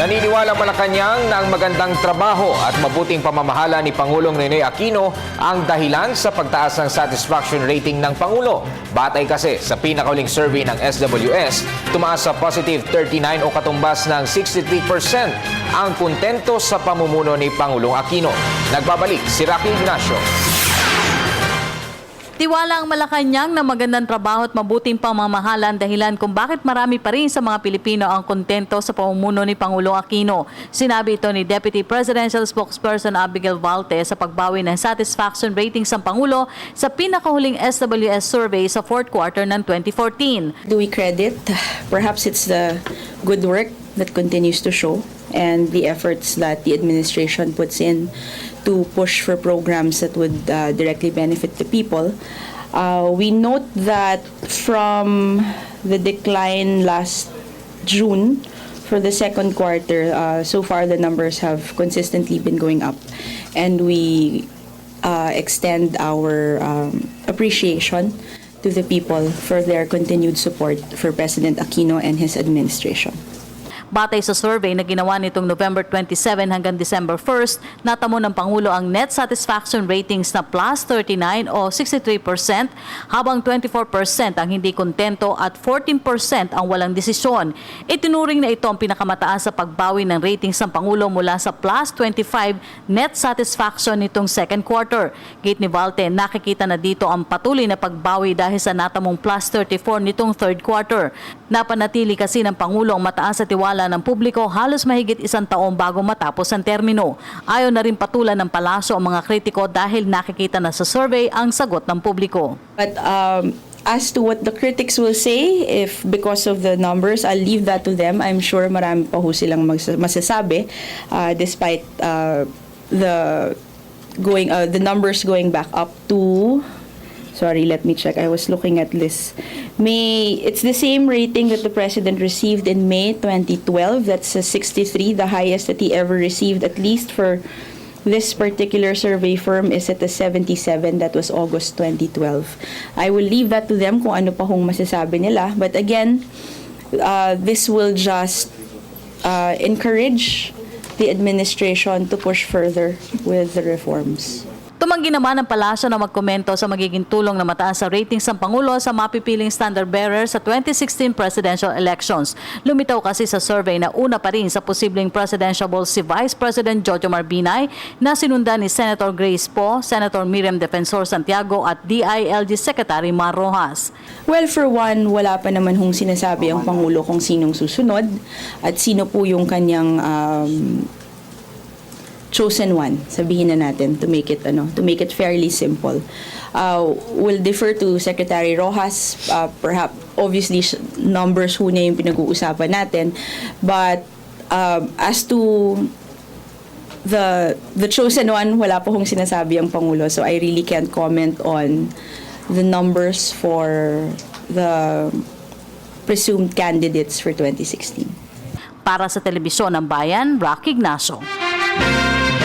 Naniniwala Malacanang na ang magandang trabaho at mabuting pamamahala ni Pangulong Ninoy Aquino ang dahilan sa pagtaas ng satisfaction rating ng Pangulo. Batay kasi sa pinakahuling survey ng SWS, tumaas sa positive 39 o katumbas ng 63% ang kontento sa pamumuno ni Pangulong Aquino. Nagbabalik si Rocky Ignacio. Tiwala ang Malacanang na magandang trabaho at mabuting pamamahala ang dahilan kung bakit marami pa rin sa mga Pilipino ang kontento sa pamumuno ni Pangulong Aquino. Sinabi ito ni Deputy Presidential Spokesperson Abigail Valdez sa pagbawi ng satisfaction ratings ng Pangulo sa pinakahuling SWS survey sa fourth quarter ng 2014. Do we credit? Perhaps it's the good work that continues to show and the efforts that the administration puts in to push for programs that would directly benefit the people. We note that from the decline last June for the second quarter, so far the numbers have consistently been going up, and we extend our appreciation to the people for their continued support for President Aquino and his administration. Batay sa survey na ginawa nitong November 27 hanggang December 1, natamo ng Pangulo ang net satisfaction ratings na plus 39 o 63%, habang 24% ang hindi kontento at 14% ang walang desisyon. Itinuring na ito ang pinakamataas sa pagbawi ng ratings ng Pangulo mula sa plus 25 net satisfaction nitong second quarter. Gate ni Valte, nakikita na dito ang patuloy na pagbawi dahil sa natamong plus 34 nitong third quarter. Napanatili kasi ng Pangulo ang mataas sa tiwala ng publiko halos mahigit isang taon bago matapos ang termino. Ayaw na rin patulan ng palasyo ang mga kritiko dahil nakikita na sa survey ang sagot ng publiko. But as to what the critics will say, if because of the numbers, I'll leave that to them. I'm sure marami pa ho silang masasabi despite the numbers going back up to. Sorry, let me check. I was looking at this. It's the same rating that the President received in May 2012. That's a 63, the highest that he ever received, at least for this particular survey firm is at a 77. That was August 2012. I will leave that to them kung ano pa hong masasabi nila. But again, this will just encourage the administration to push further with the reforms. Tumanggi naman ang palasyo na magkomento sa magiging tulong na mataas sa ratings ng Pangulo sa mapipiling standard bearer sa 2016 presidential elections. Lumitaw kasi sa survey na una pa rin sa posibleng presidentiable si Vice President Jojo Marbinay na sinundan ni Senator Grace Poe, Senator Miriam Defensor Santiago at DILG Secretary Mar Rojas. Well, for one, wala pa naman hong sinasabi ang Pangulo kung sinong susunod at sino po yung kanyang chosen one, sabihin na natin, to make it fairly simple. We'll defer to Secretary Rojas, perhaps obviously numbers ho na yung pinag-uusapan natin, but as to the chosen one, wala po hong sinasabi ang Pangulo, so I really can't comment on the numbers for the presumed candidates for 2016. Para sa Telebisyon ng Bayan, Rocky Ignacio.